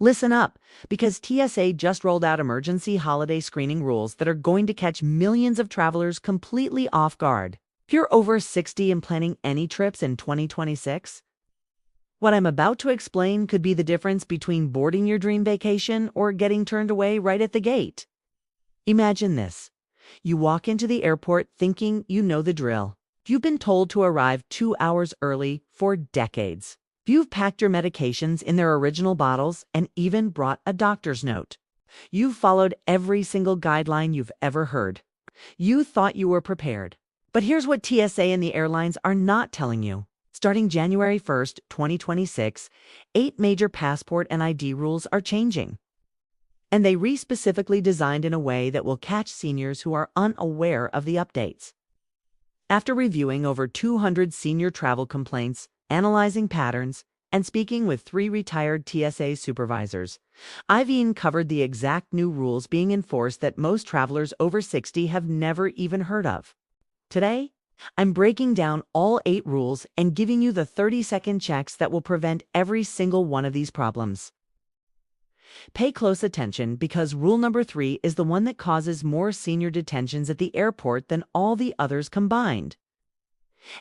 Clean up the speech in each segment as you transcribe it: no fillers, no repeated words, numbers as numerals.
Listen up, because TSA just rolled out emergency holiday screening rules that are going to catch millions of travelers completely off guard. If you're over 60 and planning any trips in 2026, what I'm about to explain could be the difference between boarding your dream vacation or getting turned away right at the gate. Imagine this. You walk into the airport thinking you know the drill. You've been told to arrive 2 hours early for decades. You've packed your medications in their original bottles and even brought a doctor's note. You've followed every single guideline you've ever heard. You thought you were prepared. But here's what TSA and the airlines are not telling you. Starting January 1st, 2026, 8 major passport and ID rules are changing. And they specifically designed in a way that will catch seniors who are unaware of the updates. After reviewing over 200 senior travel complaints, analyzing patterns, and speaking with 3 retired TSA supervisors, I've uncovered the exact new rules being enforced that most travelers over 60 have never even heard of. Today, I'm breaking down all 8 rules and giving you the 30-second checks that will prevent every single one of these problems. Pay close attention because rule number 3 is the one that causes more senior detentions at the airport than all the others combined.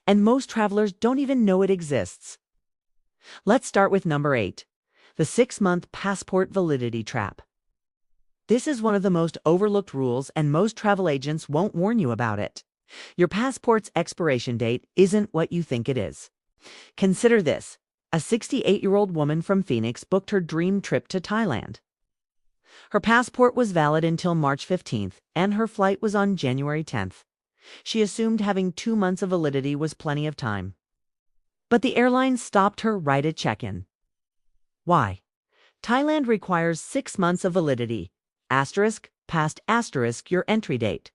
And most travelers don't even know it exists. Let's start with number 8, the 6-month passport validity trap. This is one of the most overlooked rules, and most travel agents won't warn you about it. Your passport's expiration date isn't what you think it is. Consider this. A 68-year-old woman from Phoenix booked her dream trip to Thailand. Her passport was valid until March 15th, and her flight was on January 10th. She assumed having 2 months of validity was plenty of time. But the airline stopped her right at check-in. Why? Thailand requires 6 months of validity, past your entry date.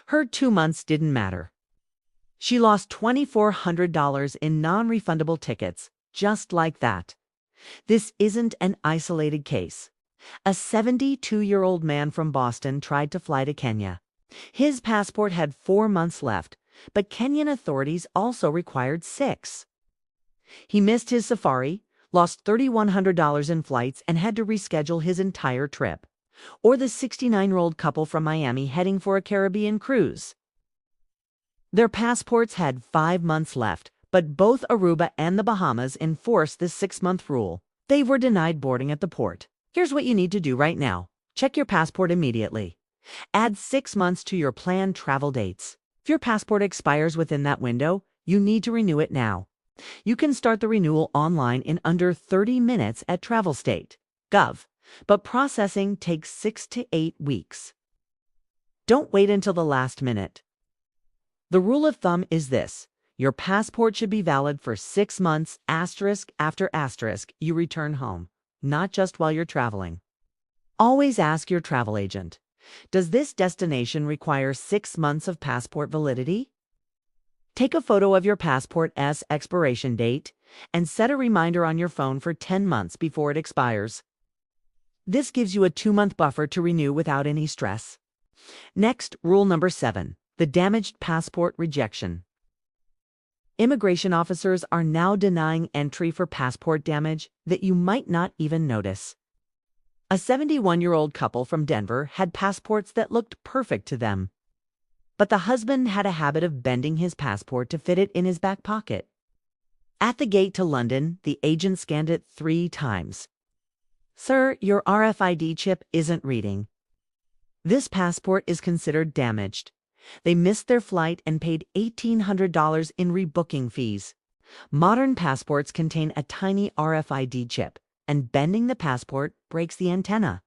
Her 2 months didn't matter. She lost $2,400 in non-refundable tickets, just like that. This isn't an isolated case. A 72-year-old man from Boston tried to fly to Kenya. His passport had 4 months left, but Kenyan authorities also required 6. He missed his safari, lost $3,100 in flights, and had to reschedule his entire trip. Or the 69-year-old couple from Miami heading for a Caribbean cruise. Their passports had 5 months left, but both Aruba and the Bahamas enforced this 6-month rule. They were denied boarding at the port. Here's what you need to do right now. Check your passport immediately. Add 6 months to your planned travel dates. If your passport expires within that window, you need to renew it now. You can start the renewal online in under 30 minutes at travelstate.gov, but processing takes 6 to 8 weeks. Don't wait until the last minute. The rule of thumb is this. Your passport should be valid for 6 months, after you return home, not just while you're traveling. Always ask your travel agent, does this destination require 6 months of passport validity? Take a photo of your passport's expiration date and set a reminder on your phone for 10 months before it expires. This gives you a 2-month buffer to renew without any stress. Next, rule number 7, the damaged passport rejection. Immigration officers are now denying entry for passport damage that you might not even notice. A 71-year-old couple from Denver had passports that looked perfect to them. But the husband had a habit of bending his passport to fit it in his back pocket. At the gate to London, the agent scanned it 3 times. Sir, your RFID chip isn't reading. This passport is considered damaged. They missed their flight and paid $1,800 in rebooking fees. Modern passports contain a tiny RFID chip, and bending the passport breaks the antenna.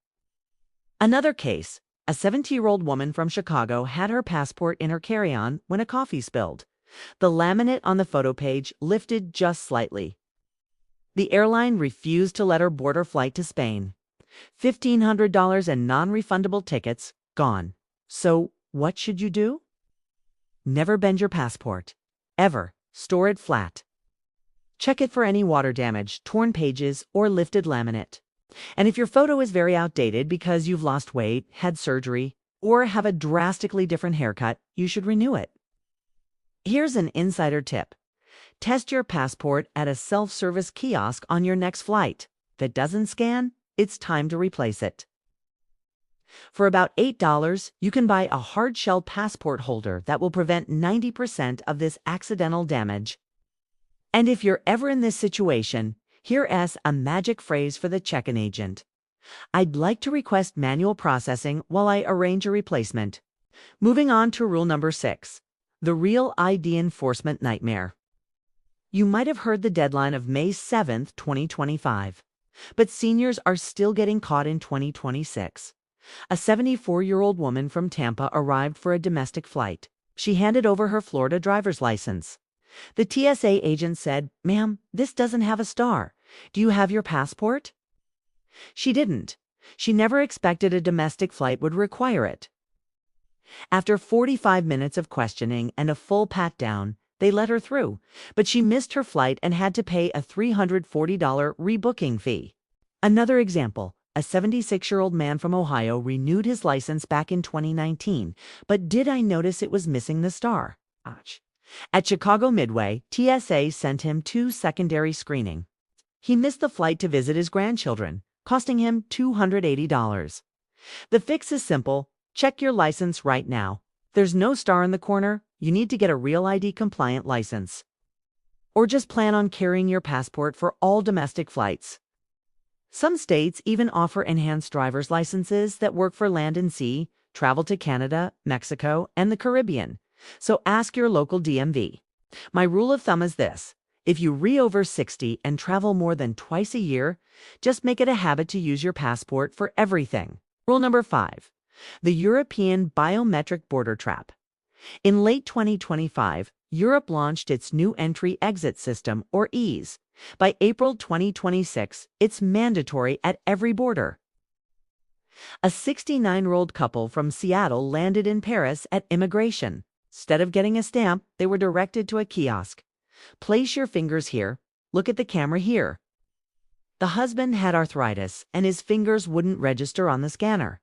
Another case, a 70-year-old woman from Chicago had her passport in her carry-on when a coffee spilled. The laminate on the photo page lifted just slightly. The airline refused to let her board her flight to Spain. $1,500 in non-refundable tickets gone. So, what should you do? Never bend your passport. Ever. Store it flat. Check it for any water damage, torn pages, or lifted laminate. And if your photo is very outdated because you've lost weight, had surgery, or have a drastically different haircut, you should renew it. Here's an insider tip. Test your passport at a self-service kiosk on your next flight. If it doesn't scan, it's time to replace it. For about $8, you can buy a hard-shell passport holder that will prevent 90% of this accidental damage. And if you're ever in this situation, here's a magic phrase for the check-in agent. I'd like to request manual processing while I arrange a replacement. Moving on to rule number 6, the real ID enforcement nightmare. You might have heard the deadline of May 7th, 2025, but seniors are still getting caught in 2026. A 74-year-old woman from Tampa arrived for a domestic flight. She handed over her Florida driver's license. The TSA agent said, "Ma'am, this doesn't have a star. Do you have your passport?" She didn't. She never expected a domestic flight would require it. After 45 minutes of questioning and a full pat-down, they let her through, but she missed her flight and had to pay a $340 rebooking fee. Another example, a 76-year-old man from Ohio renewed his license back in 2019, but did I notice it was missing the star? Ouch. At Chicago Midway, TSA sent him 2 secondary screening. He missed the flight to visit his grandchildren, costing him $280. The fix is simple. Check your license right now. There's no star in the corner. You need to get a Real ID compliant license. Or just plan on carrying your passport for all domestic flights. Some states even offer enhanced driver's licenses that work for land and sea, travel to Canada, Mexico, and the Caribbean. So ask your local DMV. My rule of thumb is this: if you over 60 and travel more than twice a year, just make it a habit to use your passport for everything. Rule number 5, the European biometric border trap. In late 2025, Europe launched its new entry-exit system, or EASE. By April 2026, it's mandatory at every border. A 69-year-old couple from Seattle landed in Paris at immigration. Instead of getting a stamp, they were directed to a kiosk. Place your fingers here. Look at the camera here. The husband had arthritis, and his fingers wouldn't register on the scanner.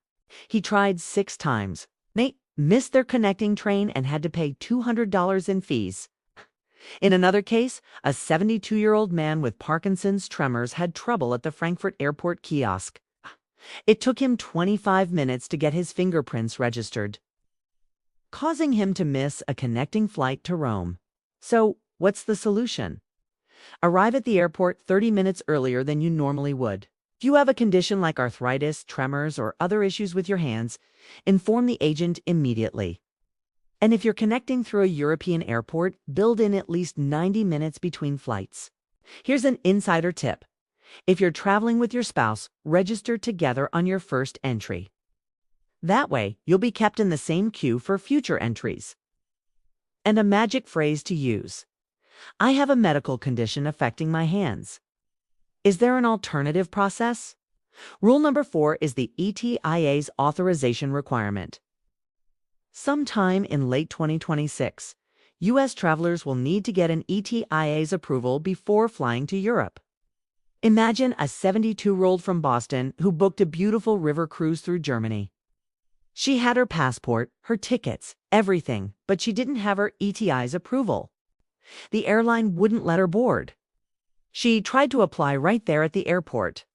He tried 6 times. They missed their connecting train and had to pay $200 in fees. In another case, a 72-year-old man with Parkinson's tremors had trouble at the Frankfurt airport kiosk. It took him 25 minutes to get his fingerprints registered, causing him to miss a connecting flight to Rome. So, what's the solution? Arrive at the airport 30 minutes earlier than you normally would. If you have a condition like arthritis, tremors, or other issues with your hands, inform the agent immediately. And if you're connecting through a European airport, build in at least 90 minutes between flights. Here's an insider tip. If you're traveling with your spouse, register together on your first entry. That way, you'll be kept in the same queue for future entries. And a magic phrase to use: I have a medical condition affecting my hands. Is there an alternative process? Rule number 4 is the ETIA's authorization requirement. Sometime in late 2026, U.S. travelers will need to get an ETIA's approval before flying to Europe. Imagine a 72-year-old from Boston who booked a beautiful river cruise through Germany. She had her passport, her tickets, everything, but she didn't have her ETI's approval. The airline wouldn't let her board. She tried to apply right there at the airport.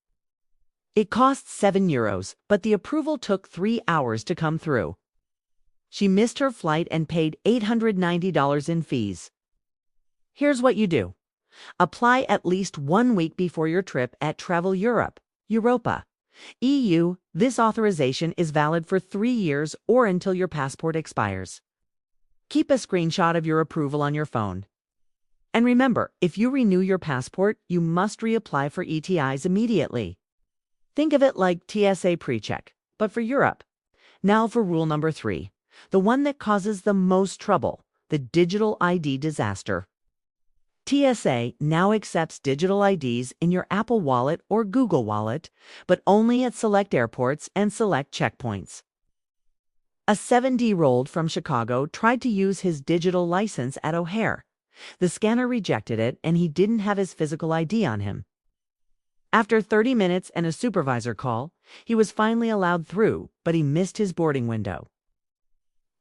It cost €7, but the approval took 3 hours to come through. She missed her flight and paid $890 in fees. Here's what you do. Apply at least 1 week before your trip at Travel Europe, Europa, EU. This authorization is valid for 3 years or until your passport expires. Keep a screenshot of your approval on your phone. And remember, if you renew your passport, you must reapply for ETIs immediately. Think of it like TSA PreCheck, but for Europe. Now for rule number 3, the one that causes the most trouble, the digital ID disaster. TSA now accepts digital IDs in your Apple Wallet or Google Wallet, but only at select airports and select checkpoints. A 70-year-old from Chicago tried to use his digital license at O'Hare. The scanner rejected it, and he didn't have his physical ID on him. After 30 minutes and a supervisor call, he was finally allowed through, but he missed his boarding window.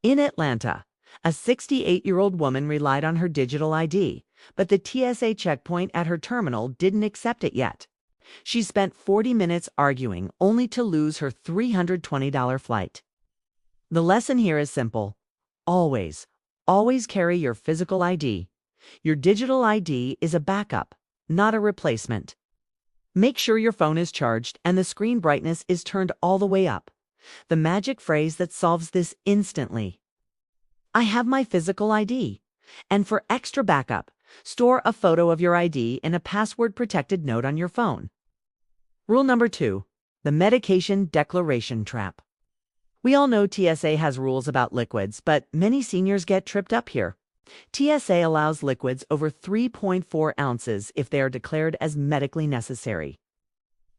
In Atlanta, a 68-year-old woman relied on her digital ID, but the TSA checkpoint at her terminal didn't accept it yet. She spent 40 minutes arguing only to lose her $320 flight. The lesson here is simple. Always, always carry your physical ID. Your digital ID is a backup, not a replacement. Make sure your phone is charged and the screen brightness is turned all the way up. The magic phrase that solves this instantly. I have my physical ID. And for extra backup, store a photo of your ID in a password-protected note on your phone. Rule number 2, the medication declaration trap. We all know TSA has rules about liquids, but many seniors get tripped up here. TSA allows liquids over 3.4 ounces if they are declared as medically necessary.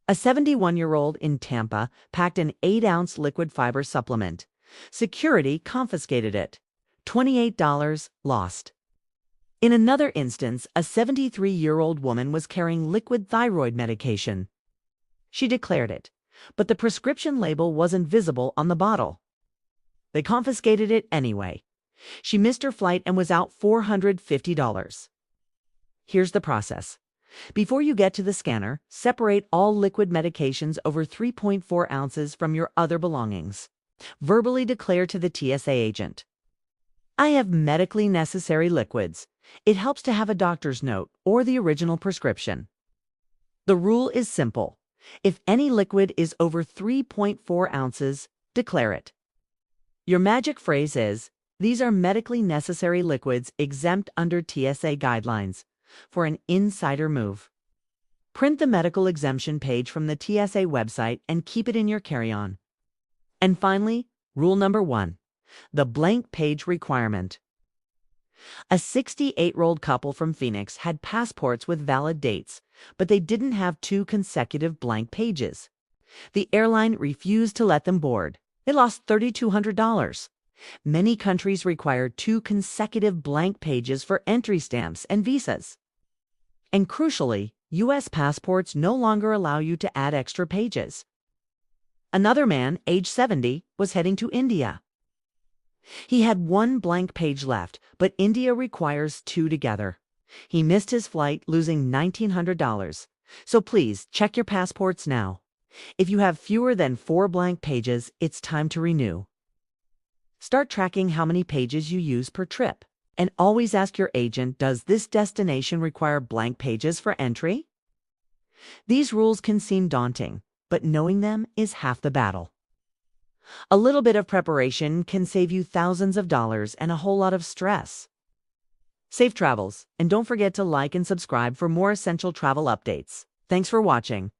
A 71-year-old in Tampa packed an 8-ounce liquid fiber supplement. Security confiscated it. $28 lost. In another instance, a 73-year-old woman was carrying liquid thyroid medication. She declared it, but the prescription label wasn't visible on the bottle. They confiscated it anyway. She missed her flight and was out $450. Here's the process. Before you get to the scanner, separate all liquid medications over 3.4 ounces from your other belongings. Verbally declare to the TSA agent, I have medically necessary liquids. It helps to have a doctor's note or the original prescription. The rule is simple. If any liquid is over 3.4 ounces, declare it. Your magic phrase is, these are medically necessary liquids exempt under TSA guidelines for an insider move. Print the medical exemption page from the TSA website and keep it in your carry-on. And finally, rule number 1, the blank page requirement. A 68-year-old couple from Phoenix had passports with valid dates, but they didn't have 2 consecutive blank pages. The airline refused to let them board. They lost $3,200. Many countries require 2 consecutive blank pages for entry stamps and visas. And crucially, U.S. passports no longer allow you to add extra pages. Another man, age 70, was heading to India. He had 1 blank page left, but India requires 2 together. He missed his flight, losing $1,900. So please, check your passports now. If you have fewer than 4 blank pages, it's time to renew. Start tracking how many pages you use per trip. And always ask your agent, does this destination require blank pages for entry? These rules can seem daunting, but knowing them is half the battle. A little bit of preparation can save you thousands of dollars and a whole lot of stress. Safe travels, and don't forget to like and subscribe for more essential travel updates. Thanks for watching.